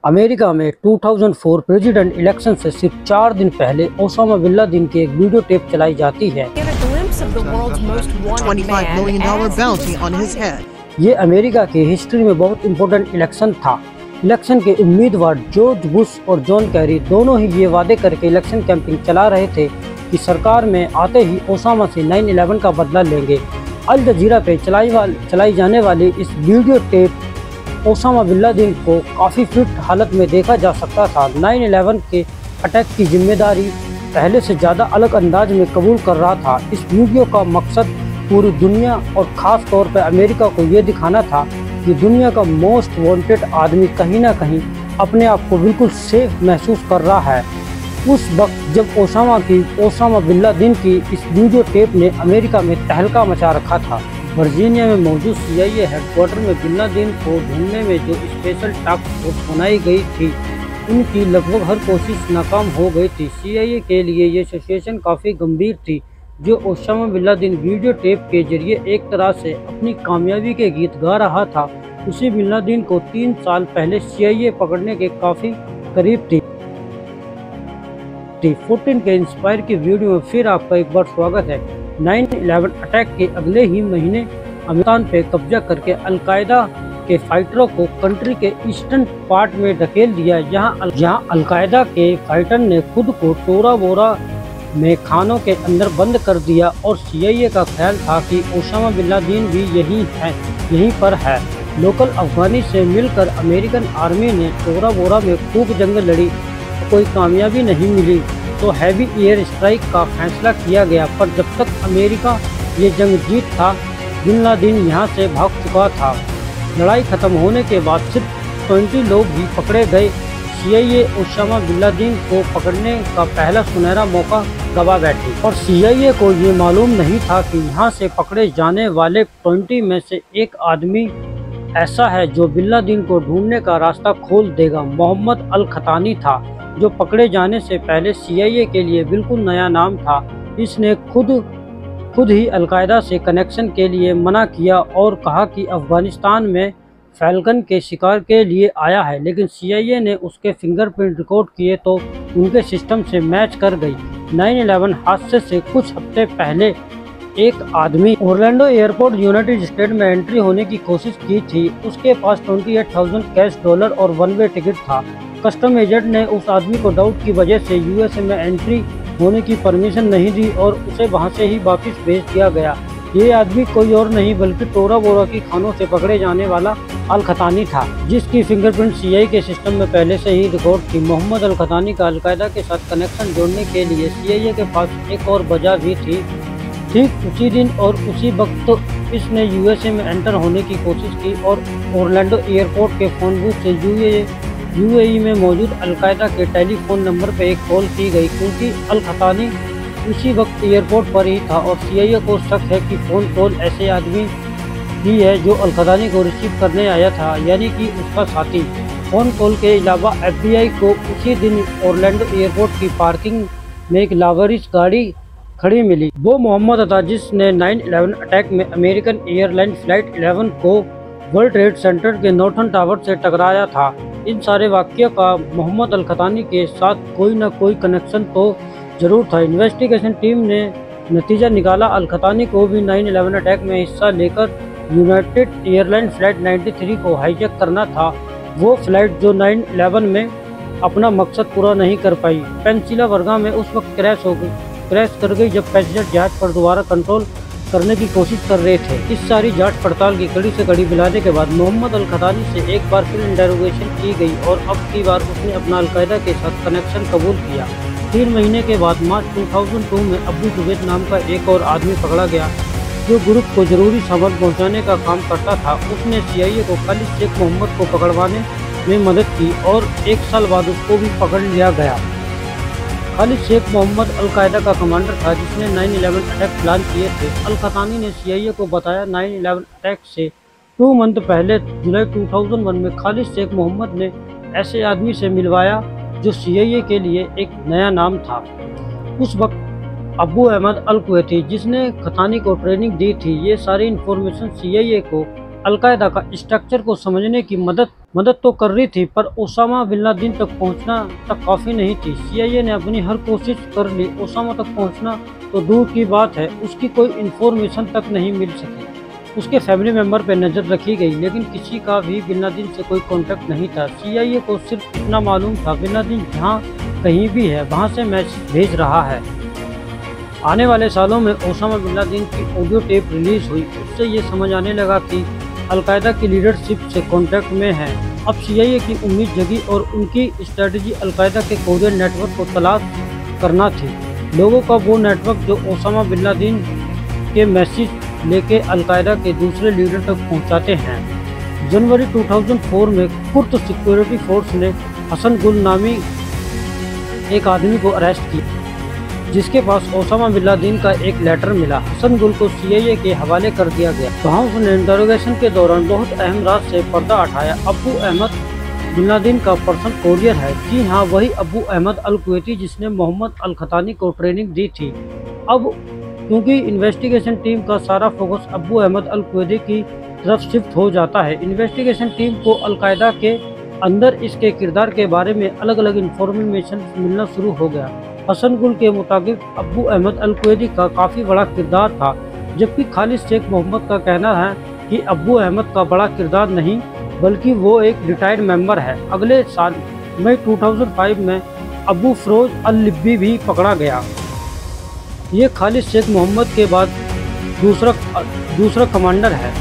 America में 2004 president election से सिर्फ 4 दिन पहले ओसामा बिन लादेन की एक वीडियो टेप चलाई जाती है। $25 million bounty on his head. ये अमेरिका की हिस्ट्री में बहुत इम्पोर्टेंट इलेक्शन था। इलेक्शन के उम्मीदवार जॉर्ज बुश और जॉन कैरी दोनों ही ये वादे करके इलेक्शन कैंपिंग चला रहे थे कि सरकार में आते ही ओसामा से 9/11 का बदला लेंगे। अल जजीरा पे चलाई जाने वाली इस video tape Osama bin Laden को काफ़ी फिट हालत में देखा जा सकता था। 9/11 के अटैक की जिम्मेदारी पहले से ज़्यादा अलग अंदाज में कबूल कर रहा था। इस वीडियो का मकसद पूरी दुनिया और ख़ास तौर पर अमेरिका को ये दिखाना था कि दुनिया का मोस्ट वांटेड आदमी कहीं ना कहीं अपने आप को बिल्कुल सेफ महसूस कर रहा है। उस वक्त जब ओसामा बिन लादेन की इस वीडियो टेप ने अमेरिका में तहलका मचा रखा था। वर्जीनिया में मौजूद CIA हेडक्वार्टर में बिन लादेन को ढूंढने में जो स्पेशल टास्क फोर्स बनाई गई थी, उनकी लगभग हर कोशिश नाकाम हो गई थी। CIA के लिए ये सिचुएशन काफ़ी गंभीर थी। जो Osama bin Laden video tape के जरिए एक तरह से अपनी कामयाबी के गीत गा रहा था, उसी बिन लादेन को 3 साल पहले CIA पकड़ने के काफ़ी करीब थी। 14 के इंस्पायर की वीडियो में फिर आपका एक बार स्वागत है। 9/11 अटैक के अगले ही महीने अफगानिस्तान पे कब्जा करके अलकायदा के फाइटरों को कंट्री के ईस्टर्न पार्ट में धकेल दिया, जहां अलकायदा के फाइटर ने खुद को टोरा बोरा में खानों के अंदर बंद कर दिया और CIA का ख्याल था कि ओसामा बिन लादेन भी यहीं पर है। लोकल अफगानी से मिलकर अमेरिकन आर्मी ने टोरा बोरा में खूब जंग लड़ी, कोई कामयाबी नहीं मिली तो हैवी एयर स्ट्राइक का फैसला किया गया। पर जब तक अमेरिका ये जंग जीत था, बिन लादेन यहाँ से भाग चुका था। लड़ाई खत्म होने के बाद सिर्फ 20 लोग ही पकड़े गए। CIA ओसामा बिन लादेन को पकड़ने का पहला सुनहरा मौका गवा बैठी और CIA को ये मालूम नहीं था कि यहाँ से पकड़े जाने वाले 20 में से एक आदमी ऐसा है जो बिन लादेन को ढूंढने का रास्ता खोल देगा। मोहम्मद अल खतानी था, जो पकड़े जाने से पहले CIA के लिए बिल्कुल नया नाम था। इसने खुद ही अलकायदा से कनेक्शन के लिए मना किया और कहा कि अफगानिस्तान में फैल्कन के शिकार के लिए आया है, लेकिन CIA ने उसके फिंगरप्रिंट रिकॉर्ड किए तो उनके सिस्टम से मैच कर गई। 9/11 हादसे से कुछ हफ्ते पहले एक आदमी ओरलैंडो एयरपोर्ट यूनाइटेड स्टेट में एंट्री होने की कोशिश की थी। उसके पास 28,000 कैश डॉलर और वन वे टिकट था। कस्टम एजेंट ने उस आदमी को डाउट की वजह से USA में एंट्री होने की परमिशन नहीं दी और उसे वहां से ही वापस भेज दिया गया। ये आदमी कोई और नहीं बल्कि टोरा बोरा की खानों से पकड़े जाने वाला अल खतानी था, जिसकी फिंगरप्रिंट CIA के सिस्टम में पहले से ही रिकॉर्ड थी। मोहम्मद अल खतानी का अलकायदा के साथ कनेक्शन जोड़ने के लिए CIA के पास एक और वजह भी थी। ठीक उसी दिन और उसी वक्त इसने USA में एंटर होने की कोशिश की और ओरलैंडो एयरपोर्ट के फ़ोन बूथ से UAE में मौजूद अलकायदा के टेलीफोन नंबर पर एक कॉल की गई, क्योंकि अल खतानी उसी वक्त एयरपोर्ट पर ही था और CIA को शक है कि फ़ोन कॉल ऐसे आदमी ही है जो अल खतानी को रिसीव करने आया था, यानी कि उसका साथी। फ़ोन कॉल के अलावा FBI को उसी दिन ओरलैंडो एयरपोर्ट की पार्किंग में एक लावारिस गाड़ी खड़ी मिली। वो मोहम्मद था जिसने 9/11 अटैक में अमेरिकन एयरलाइन फ्लाइट 11 को वर्ल्ड ट्रेड सेंटर के नॉर्थन टावर से टकराया था। इन सारे वाक़या का मोहम्मद अल खतानी के साथ कोई न कोई कनेक्शन तो जरूर था। इन्वेस्टिगेशन टीम ने नतीजा निकाला, अल खतानी को भी 9/11 अटैक में हिस्सा लेकर यूनाइटेड एयरलाइन फ्लाइट 93 को हाईजैक करना था। वो फ्लाइट जो 9/11 में अपना मकसद पूरा नहीं कर पाई। पेंसिल्वेनिया में उस वक्त क्रैश कर गई जब पैसेंजर जहाज पर दोबारा कंट्रोल करने की कोशिश कर रहे थे। इस सारी जांच पड़ताल की कड़ी से कड़ी मिलाने के बाद मोहम्मद अल खतानी से एक बार फिर इंटरोगेशन की गई और अब की बार उसने अपना अलकायदा के साथ कनेक्शन कबूल किया। 3 महीने के बाद मार्च 2002 में अब्बू जुबैद नाम का एक और आदमी पकड़ा गया, जो ग्रुप को जरूरी सामान पहुँचाने का काम करता था। उसने CIA को खालिद शेख मोहम्मद को पकड़वाने में मदद की और 1 साल बाद उसको भी पकड़ लिया गया। खालिद शेख मोहम्मद अलकायदा का कमांडर था जिसने 9/11 अटैक प्लान किए थे। अल खतानी ने CIA को बताया 9/11 अटैक से 2 मंथ पहले जुलाई 2001 में खालिद शेख मोहम्मद ने ऐसे आदमी से मिलवाया जो CIA के लिए एक नया नाम था। उस वक्त अबू अहमद अल कुवैती जिसने खतानी को ट्रेनिंग दी थी। ये सारी इन्फॉर्मेशन CIA को अलकायदा का स्ट्रक्चर को समझने की मदद मदद तो कर रही थी, पर ओसामा बिन लादेन तक पहुंचना तक काफ़ी नहीं थी। CIA ने अपनी हर कोशिश कर ली, ओसामा तक पहुंचना तो दूर की बात है, उसकी कोई इन्फॉर्मेशन तक नहीं मिल सकी। उसके फैमिली मेंबर पर नज़र रखी गई, लेकिन किसी का भी बिन लादेन से कोई कांटेक्ट नहीं था। CIA को सिर्फ इतना मालूम था, बिन लादेन जहाँ कहीं भी है वहाँ से मैसेज भेज रहा है। आने वाले सालों में ओसामा बिन लादेन की ऑडियो टेप रिलीज हुई। उससे ये समझ आने लगा कि अलकायदा की लीडरशिप से कांटेक्ट में है। अब CIA की उम्मीद जगी और उनकी स्ट्रेटजी अलकायदा के कोरियन नेटवर्क को तलाश करना थी। लोगों का वो नेटवर्क जो ओसामा बिन लादेन के मैसेज लेके अलकायदा के दूसरे लीडर तक पहुंचाते हैं। जनवरी 2004 में कुर्द सिक्योरिटी फोर्स ने हसन गुल नामी एक आदमी को अरेस्ट किया, जिसके पास ओसामा बिन लादेन का एक लेटर मिला। हसन गुल को CIA के हवाले कर दिया गया। वहाँ उसने इंटरोगेशन के दौरान बहुत अहम राज से पर्दा हटाया। अबू अहमद बिन लादेन का पर्सनल कोरियर है। जी हाँ, वही अबू अहमद अल कुवैती जिसने मोहम्मद अल खतानी को ट्रेनिंग दी थी। अब क्योंकि इन्वेस्टिगेशन टीम का सारा फोकस अबू अहमद अल कुवैती की तरफ शिफ्ट हो जाता है, इन्वेस्टिगेशन टीम को अलकायदा के अंदर इसके किरदार के बारे में अलग अलग इन्फॉर्मेशन मिलना शुरू हो गया। हसन गुल के मुताबिक अबू अहमद अल कुवैती का काफ़ी बड़ा किरदार था, जबकि खालिद शेख मोहम्मद का कहना है कि अबू अहमद का बड़ा किरदार नहीं बल्कि वो एक रिटायर्ड मेंबर है। अगले साल मई 2005 में अबू फरोज अल लिब्बी भी पकड़ा गया। ये खालिद शेख मोहम्मद के बाद दूसरा कमांडर है।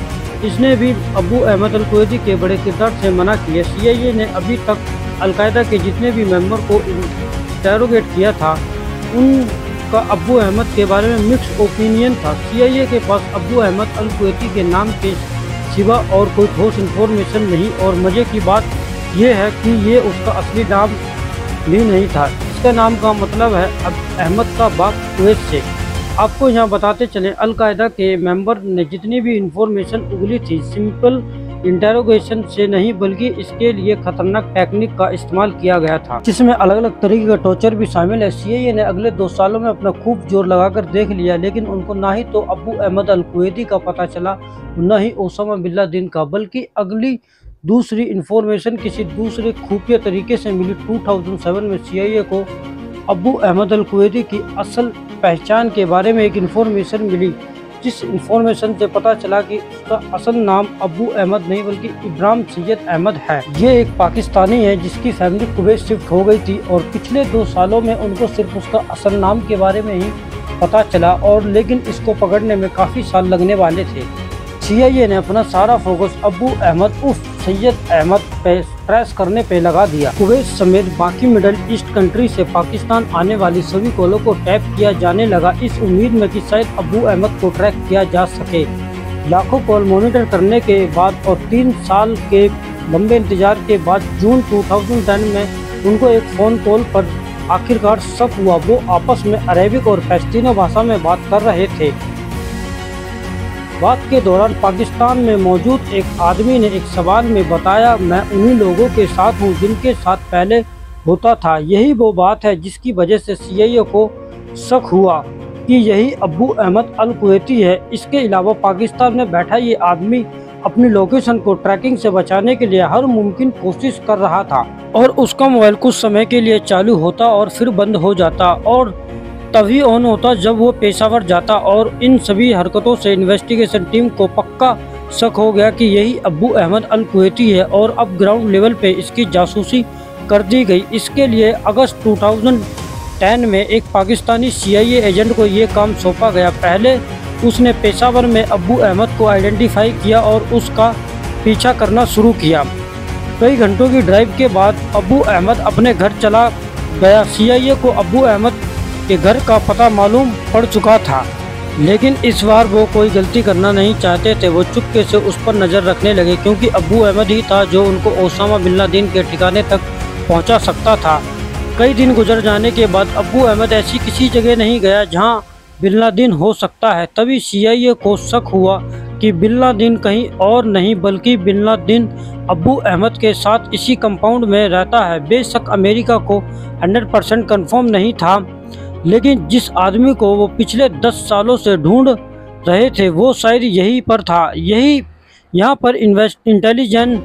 इसने भी अबू अहमद अल कुवैती के बड़े किरदार से मना किया। CIA ने अभी तक अलकायदा के जितने भी मेंबर को इंटेरोगेट किया था, उनका अबू अहमद के बारे में मिक्स ओपिनियन था। CIA के पास अबू अहमद अल कुवैती के नाम के सिवा और कोई ठोस इन्फॉर्मेशन नहीं, और मज़े की बात यह है कि ये उसका असली नाम भी नहीं था। इसका नाम का मतलब है अहमद का बाप कुवैत से। आपको यहाँ बताते चलें, अलकायदा के मेंबर ने जितनी भी इंफॉर्मेशन उगली थी, सिंपल इंटेरोगेशन से नहीं बल्कि इसके लिए खतरनाक टेक्निक का इस्तेमाल किया गया था, जिसमें अलग अलग तरीके का टॉर्चर भी शामिल है। CIA ने अगले 2 सालों में अपना खूब जोर लगाकर देख लिया, लेकिन उनको ना ही तो अबू अहमद अल कुवैती का पता चला, न ही ओसामा बिन लादेन का, बल्कि अगली दूसरी इंफॉर्मेशन किसी दूसरे खुफिया तरीके से मिली। 2007 में CIA को अबू अहमद अल कुवैती की असल पहचान के बारे में एक इंफॉर्मेशन मिली, जिस इंफॉर्मेशन से पता चला कि उसका असल नाम अबू अहमद नहीं बल्कि इब्राहिम सैयद अहमद है। ये एक पाकिस्तानी है जिसकी फैमिली कुवैत शिफ्ट हो गई थी, और पिछले 2 सालों में उनको सिर्फ उसका असल नाम के बारे में ही पता चला, और लेकिन इसको पकड़ने में काफ़ी साल लगने वाले थे। CIA ने अपना सारा फोकस अबू अहमद उर्फ सैयद अहमद पे ट्रेस करने पे लगा दिया। कुवैत समेत बाकी मिडल ईस्ट कंट्री से पाकिस्तान आने वाली सभी कॉलों को टैप किया जाने लगा, इस उम्मीद में कि शायद अबू अहमद को ट्रैक किया जा सके। लाखों कॉल मॉनिटर करने के बाद और 3 साल के लंबे इंतजार के बाद जून 2010 में उनको एक फ़ोन कॉल पर आखिरकार शक हुआ। वो आपस में अरेबिक और पश्तूनी भाषा में बात कर रहे थे। बात के दौरान पाकिस्तान में मौजूद एक आदमी ने एक सवाल में बताया, मैं उन्हीं लोगों के साथ हूँ जिनके साथ पहले होता था। यही वो बात है जिसकी वजह से CIA को शक हुआ कि यही अबू अहमद अल कुवैती है। इसके अलावा पाकिस्तान में बैठा ये आदमी अपनी लोकेशन को ट्रैकिंग से बचाने के लिए हर मुमकिन कोशिश कर रहा था, और उसका मोबाइल कुछ समय के लिए चालू होता और फिर बंद हो जाता, और तभी ऑन होता जब वो पेशावर जाता। और इन सभी हरकतों से इन्वेस्टिगेशन टीम को पक्का शक हो गया कि यही अबू अहमद अल कुवैती है, और अब ग्राउंड लेवल पे इसकी जासूसी कर दी गई। इसके लिए अगस्त 2010 में एक पाकिस्तानी CIA एजेंट को ये काम सौंपा गया। पहले उसने पेशावर में अबू अहमद को आइडेंटिफाई किया और उसका पीछा करना शुरू किया। कई घंटों की ड्राइव के बाद अबू अहमद अपने घर चला गया। CIA को अबू अहमद के घर का पता मालूम पड़ चुका था, लेकिन इस बार वो कोई गलती करना नहीं चाहते थे। वो चुपके से उस पर नज़र रखने लगे, क्योंकि अबू अहमद ही था जो उनको ओसामा बिन लादेन के ठिकाने तक पहुंचा सकता था। कई दिन गुजर जाने के बाद अबू अहमद ऐसी किसी जगह नहीं गया जहां बिन लादेन हो सकता है। तभी CIA को शक हुआ कि बिन लादेन कहीं और नहीं बल्कि बिन लादेन अबू अहमद के साथ इसी कंपाउंड में रहता है। बेशक अमेरिका को 100% कन्फर्म नहीं था, लेकिन जिस आदमी को वो पिछले 10 सालों से ढूंढ रहे थे वो शायद यहीं पर था। यहाँ पर इंटेलिजेंस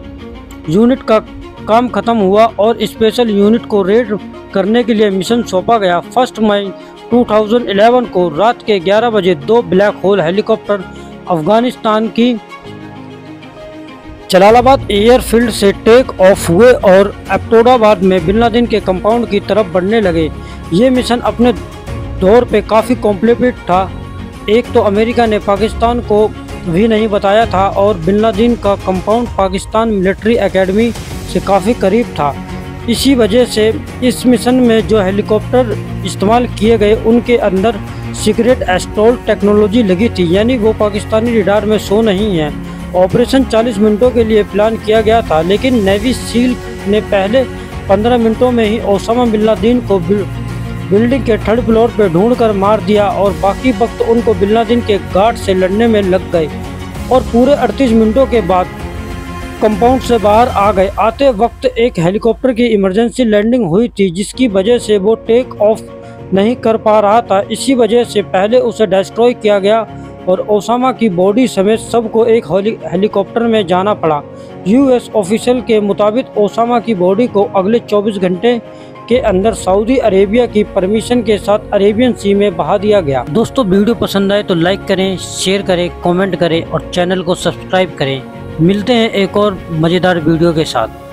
यूनिट का काम खत्म हुआ और स्पेशल यूनिट को रेड करने के लिए मिशन सौंपा गया। 1 मई 2011 को रात के 11 बजे 2 ब्लैक होल हेलीकॉप्टर अफगानिस्तान की जलालाबाद एयरफील्ड से टेक ऑफ हुए और एबटोडाबाद में बिन लादेन के कंपाउंड की तरफ बढ़ने लगे। ये मिशन अपने दौर पे काफ़ी कॉम्प्लिकेटेड था। एक तो अमेरिका ने पाकिस्तान को भी नहीं बताया था और बिन लादेन का कंपाउंड पाकिस्तान मिलिट्री एकेडमी से काफ़ी करीब था। इसी वजह से इस मिशन में जो हेलीकॉप्टर इस्तेमाल किए गए उनके अंदर सीक्रेट एस्टॉल्ट टेक्नोलॉजी लगी थी, यानी वो पाकिस्तानी रडार में शो नहीं है। ऑपरेशन 40 मिनटों के लिए प्लान किया गया था, लेकिन नेवी सील ने पहले 15 मिनटों में ही ओसामा बिन लादेन को बिल्डिंग के 3rd फ्लोर पर ढूंढकर मार दिया और बाकी वक्त उनको बिन लादेन के गार्ड से लड़ने में लग गए और पूरे 38 मिनटों के बाद कंपाउंड से बाहर आ गए। आते वक्त एक हेलीकॉप्टर की इमरजेंसी लैंडिंग हुई थी, जिसकी वजह से वो टेक ऑफ नहीं कर पा रहा था। इसी वजह से पहले उसे डिस्ट्रॉय किया गया और ओसामा की बॉडी समेत सबको एक हेलीकॉप्टर में जाना पड़ा। यूएस ऑफिशियल के मुताबिक ओसामा की बॉडी को अगले 24 घंटे के अंदर सऊदी अरेबिया की परमिशन के साथ अरेबियन सी में बहा दिया गया। दोस्तों, वीडियो पसंद आए तो लाइक करें, शेयर करें, कमेंट करें और चैनल को सब्सक्राइब करें। मिलते हैं एक और मज़ेदार वीडियो के साथ।